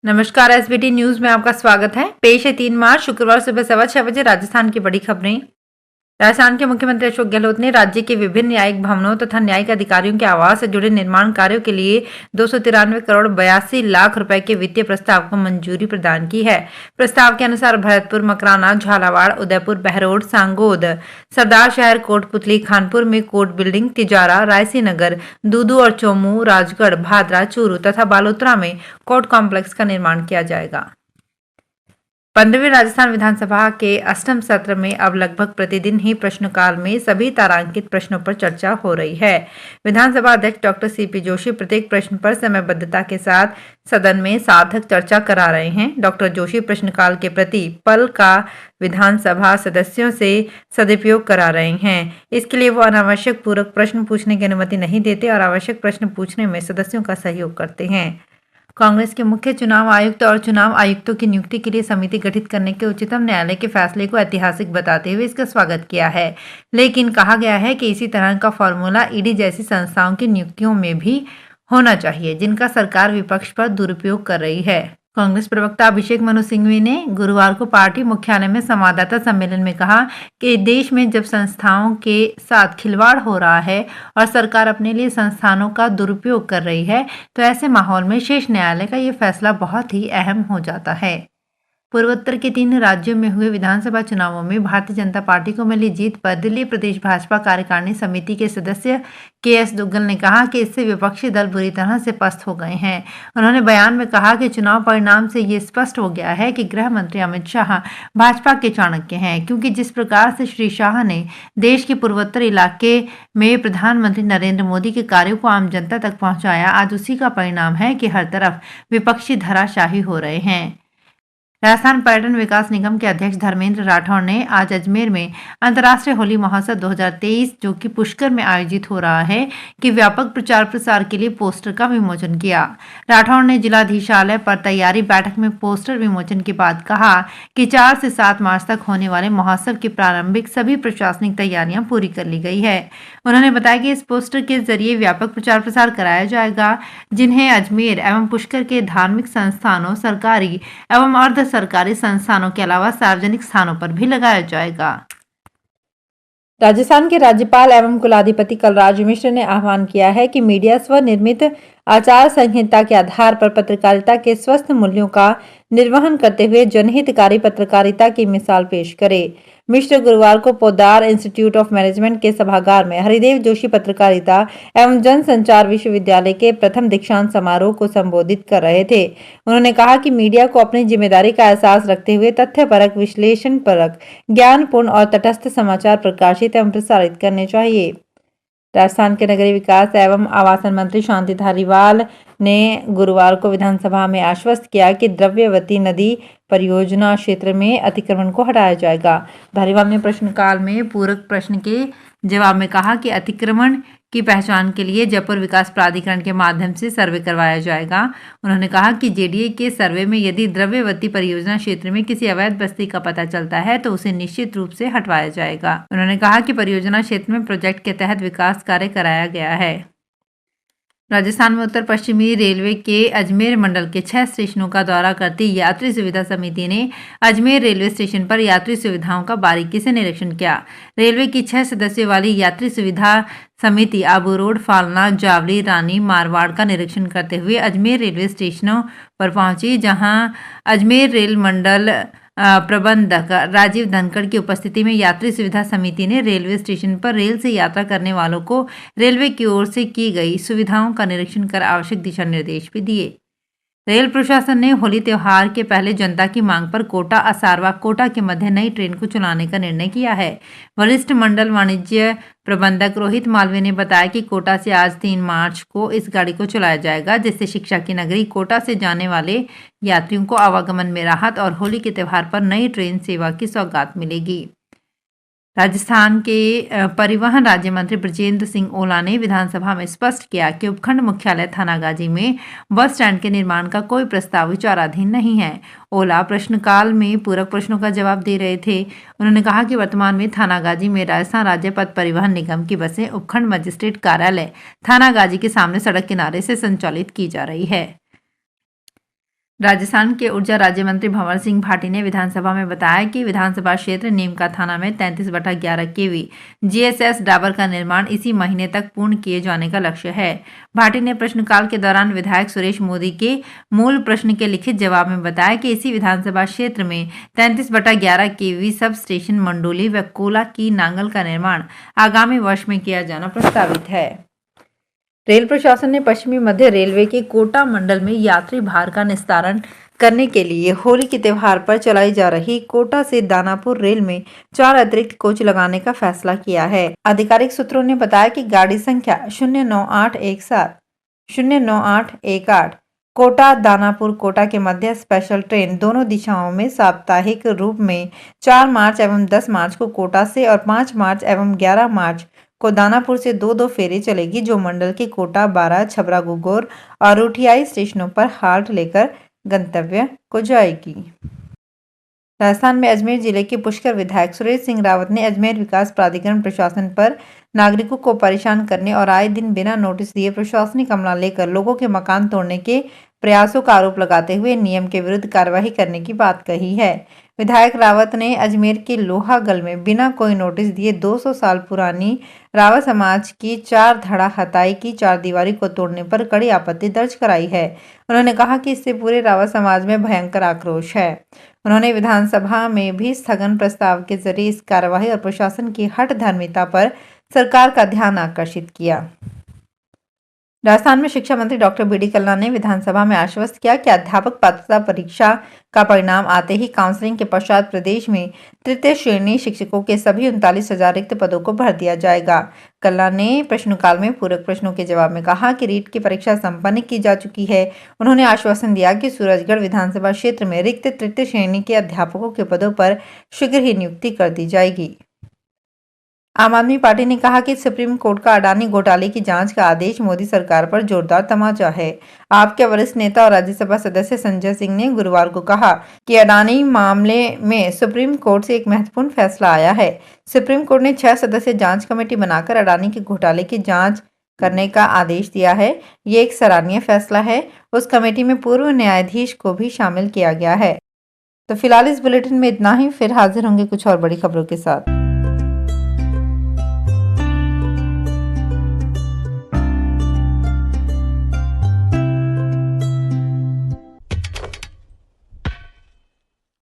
नमस्कार। SBT news में आपका स्वागत है। पेश है 3 मार्च शुक्रवार सुबह 6:15 बजे राजस्थान की बड़ी खबरें। राजस्थान के मुख्यमंत्री अशोक गहलोत ने राज्य के विभिन्न न्यायिक भवनों तथा न्यायिक अधिकारियों के आवास से जुड़े निर्माण कार्यों के लिए 293 करोड़ 82 लाख रुपए के वित्तीय प्रस्ताव को मंजूरी प्रदान की है। प्रस्ताव के अनुसार भरतपुर, मकराना, झालावाड़, उदयपुर, बहरोड, सांगोद, सरदार शहर, कोटपुतली, खानपुर में कोर्ट बिल्डिंग, तिजारा, रायसी नगर, दूदू और चोमू, राजगढ़, भादरा, चूरू तथा बालोतरा में कोर्ट कॉम्प्लेक्स का निर्माण किया जाएगा। 15वीं राजस्थान विधानसभा के 8वें सत्र में अब लगभग प्रतिदिन ही प्रश्नकाल में सभी तारांकित प्रश्नों पर चर्चा हो रही है। विधानसभा अध्यक्ष डॉक्टर सीपी जोशी प्रत्येक प्रश्न पर समयबद्धता के साथ सदन में सार्थक चर्चा करा रहे हैं। डॉक्टर जोशी प्रश्नकाल के प्रति पल का विधानसभा सदस्यों से सदुपयोग करा रहे हैं। इसके लिए वो अनावश्यक पूरक प्रश्न पूछने की अनुमति नहीं देते और आवश्यक प्रश्न पूछने में सदस्यों का सहयोग करते हैं। कांग्रेस के मुख्य चुनाव आयुक्त और चुनाव आयुक्तों की नियुक्ति के लिए समिति गठित करने के उच्चतम न्यायालय के फैसले को ऐतिहासिक बताते हुए इसका स्वागत किया है, लेकिन कहा गया है कि इसी तरह का फॉर्मूला ईडी जैसी संस्थाओं की नियुक्तियों में भी होना चाहिए, जिनका सरकार विपक्ष पर दुरुपयोग कर रही है। कांग्रेस प्रवक्ता अभिषेक मनु सिंघवी ने गुरुवार को पार्टी मुख्यालय में संवाददाता सम्मेलन में कहा कि देश में जब संस्थाओं के साथ खिलवाड़ हो रहा है और सरकार अपने लिए संस्थानों का दुरुपयोग कर रही है, तो ऐसे माहौल में शीर्ष न्यायालय का ये फैसला बहुत ही अहम हो जाता है। पूर्वोत्तर के 3 राज्यों में हुए विधानसभा चुनावों में भारतीय जनता पार्टी को मिली जीत पर दिल्ली प्रदेश भाजपा कार्यकारिणी समिति के सदस्य के.एस. दुग्गल ने कहा कि इससे विपक्षी दल बुरी तरह से पस्त हो गए हैं। उन्होंने बयान में कहा कि चुनाव परिणाम से ये स्पष्ट हो गया है कि गृह मंत्री अमित शाह भाजपा के चाणक्य हैं, क्योंकि जिस प्रकार से श्री शाह ने देश के पूर्वोत्तर इलाके में प्रधानमंत्री नरेंद्र मोदी के कार्यों को आम जनता तक पहुंचाया, आज उसी का परिणाम है कि हर तरफ विपक्षी धराशाही हो रहे हैं। राजस्थान पर्यटन विकास निगम के अध्यक्ष धर्मेंद्र राठौड़ ने आज अजमेर में अंतर्राष्ट्रीय होली महोत्सव 2023 जो कि पुष्कर में आयोजित हो रहा है कि व्यापक प्रचार प्रसार के लिए पोस्टर का विमोचन किया। राठौड़ ने जिलाधीशालय पर तैयारी बैठक में पोस्टर विमोचन के बाद कहा कि 4 से 7 मार्च तक होने वाले महोत्सव की प्रारंभिक सभी प्रशासनिक तैयारियां पूरी कर ली गई है। उन्होंने बताया कि इस पोस्टर के जरिए व्यापक प्रचार प्रसार कराया जाएगा, जिन्हें अजमेर एवं पुष्कर के धार्मिक संस्थानों, सरकारी एवं अर्ध सरकारी संस्थानों के अलावा सार्वजनिक स्थानों पर भी लगाया जाएगा। राजस्थान के राज्यपाल एवं कुलाधिपति कलराज मिश्र ने आह्वान किया है कि मीडिया स्वनिर्मित आचार संहिता के आधार पर पत्रकारिता के स्वस्थ मूल्यों का निर्वहन करते हुए जनहितकारी पत्रकारिता की मिसाल पेश करे। मिश्र गुरुवार को पोद्दार इंस्टीट्यूट ऑफ मैनेजमेंट के सभागार में हरिदेव जोशी पत्रकारिता एवं जनसंचार विश्वविद्यालय के प्रथम दीक्षांत समारोह को संबोधित कर रहे थे। उन्होंने कहा कि मीडिया को अपनी जिम्मेदारी का एहसास रखते हुए तथ्यपरक, विश्लेषणपरक, ज्ञानपूर्ण और तटस्थ समाचार प्रकाशित एवं प्रसारित करने चाहिए। राजस्थान के नगरीय विकास एवं आवासन मंत्री शांति धारीवाल ने गुरुवार को विधानसभा में आश्वस्त किया कि द्रव्यवती नदी परियोजना क्षेत्र में अतिक्रमण को हटाया जाएगा। धारीवाल ने प्रश्नकाल में पूरक प्रश्न के जवाब में कहा कि अतिक्रमण की पहचान के लिए जयपुर विकास प्राधिकरण के माध्यम से सर्वे करवाया जाएगा। उन्होंने कहा कि जेडीए के सर्वे में यदि द्रव्यवती परियोजना क्षेत्र में किसी अवैध बस्ती का पता चलता है तो उसे निश्चित रूप से हटवाया जाएगा। उन्होंने कहा कि परियोजना क्षेत्र में प्रोजेक्ट के तहत विकास कार्य कराया गया है। राजस्थान में उत्तर पश्चिमी रेलवे के अजमेर मंडल के 6 स्टेशनों का दौरा करती यात्री सुविधा समिति ने अजमेर रेलवे स्टेशन पर यात्री सुविधाओं का बारीकी से निरीक्षण किया। रेलवे की 6 सदस्यों वाली यात्री सुविधा समिति आबू रोड, फालना, जावली, रानी, मारवाड़ का निरीक्षण करते हुए अजमेर रेलवे स्टेशनों पर पहुंची, जहां अजमेर रेल मंडल प्रबंधक राजीव धनखड़ की उपस्थिति में यात्री सुविधा समिति ने रेलवे स्टेशन पर रेल से यात्रा करने वालों को रेलवे की ओर से की गई सुविधाओं का निरीक्षण कर आवश्यक दिशा निर्देश भी दिए। रेल प्रशासन ने होली त्योहार के पहले जनता की मांग पर कोटा, असारवा, कोटा के मध्य नई ट्रेन को चलाने का निर्णय किया है। वरिष्ठ मंडल वाणिज्य प्रबंधक रोहित मालवीय ने बताया कि कोटा से आज 3 मार्च को इस गाड़ी को चलाया जाएगा, जिससे शिक्षा की नगरी कोटा से जाने वाले यात्रियों को आवागमन में राहत और होली के त्योहार पर नई ट्रेन सेवा की सौगात मिलेगी। राजस्थान के परिवहन राज्य मंत्री बृजेंद्र सिंह ओला ने विधानसभा में स्पष्ट किया कि उपखंड मुख्यालय थानागाजी में बस स्टैंड के निर्माण का कोई प्रस्ताव विचाराधीन नहीं है। ओला प्रश्नकाल में पूरक प्रश्नों का जवाब दे रहे थे। उन्होंने कहा कि वर्तमान में थानागाजी में राजस्थान राज्य पथ परिवहन निगम की बसें उपखंड मजिस्ट्रेट कार्यालय थानागाजी के सामने सड़क किनारे से संचालित की जा रही है। राजस्थान के ऊर्जा राज्य मंत्री भंवर सिंह भाटी ने विधानसभा में बताया कि विधानसभा क्षेत्र नीमका थाना में 33/11 केवी जीएसएस डाबर का निर्माण इसी महीने तक पूर्ण किए जाने का लक्ष्य है। भाटी ने प्रश्नकाल के दौरान विधायक सुरेश मोदी के मूल प्रश्न के लिखित जवाब में बताया कि इसी विधानसभा क्षेत्र में 33/11 केवी सब स्टेशन मंडोली व कोला की नांगल का निर्माण आगामी वर्ष में किया जाना प्रस्तावित है। रेल प्रशासन ने पश्चिमी मध्य रेलवे के कोटा मंडल में यात्री भार का निस्तारण करने के लिए होली के त्यौहार पर चलाई जा रही कोटा से दानापुर रेल में 4 अतिरिक्त कोच लगाने का फैसला किया है। आधिकारिक सूत्रों ने बताया कि गाड़ी संख्या 09817 कोटा दानापुर कोटा के मध्य स्पेशल ट्रेन दोनों दिशाओं में साप्ताहिक रूप में 4 मार्च एवं 10 मार्च को कोटा से और 5 मार्च एवं 11 मार्च को दानापुर से 2-2 फेरी चलेगी, जो मंडल के कोटा, बारा, छबरा, गुगोर और रुठियाई स्टेशनों पर हाल्ट लेकर गंतव्य को जाएगी। राजस्थान में अजमेर जिले के पुष्कर विधायक सुरेश सिंह रावत ने अजमेर विकास प्राधिकरण प्रशासन पर नागरिकों को परेशान करने और आए दिन बिना नोटिस दिए प्रशासनिक अमला लेकर लोगों के मकान तोड़ने के प्रयासों का आरोप लगाते हुए नियम के विरुद्ध कार्रवाई करने की बात कही है। विधायक रावत ने अजमेर के लोहागल में बिना कोई नोटिस दिए 200 साल पुरानी रावत समाज की 4 धड़ा हताई की चारदीवारी को तोड़ने पर कड़ी आपत्ति दर्ज कराई है। उन्होंने कहा कि इससे पूरे रावत समाज में भयंकर आक्रोश है। उन्होंने विधानसभा में भी स्थगन प्रस्ताव के जरिए इस कार्यवाही और प्रशासन की हठधर्मिता पर सरकार का ध्यान आकर्षित किया। राजस्थान में शिक्षा मंत्री डॉक्टर बी डी कल्ला ने विधानसभा में आश्वस्त किया कि अध्यापक पात्रता परीक्षा का परिणाम आते ही काउंसलिंग के पश्चात प्रदेश में तृतीय श्रेणी शिक्षकों के सभी 39,000 रिक्त पदों को भर दिया जाएगा। कल्ला ने प्रश्नकाल में पूरक प्रश्नों के जवाब में कहा कि रीट की परीक्षा संपन्न की जा चुकी है। उन्होंने आश्वासन दिया कि सूरजगढ़ विधानसभा क्षेत्र में रिक्त तृतीय श्रेणी के अध्यापकों के पदों पर शीघ्र ही नियुक्ति कर दी जाएगी। आम आदमी पार्टी ने कहा कि सुप्रीम कोर्ट का अडानी घोटाले की जांच का आदेश मोदी सरकार पर जोरदार तमाचा है। आप के वरिष्ठ नेता और राज्यसभा सदस्य संजय सिंह ने गुरुवार को कहा कि अडानी मामले में सुप्रीम कोर्ट से एक महत्वपूर्ण फैसला आया है। सुप्रीम कोर्ट ने 6 सदस्य जांच कमेटी बनाकर अडानी के घोटाले की जांच करने का आदेश दिया है। ये एक सराहनीय फैसला है। उस कमेटी में पूर्व न्यायाधीश को भी शामिल किया गया है। तो फिलहाल इस बुलेटिन में इतना ही, फिर हाजिर होंगे कुछ और बड़ी खबरों के साथ।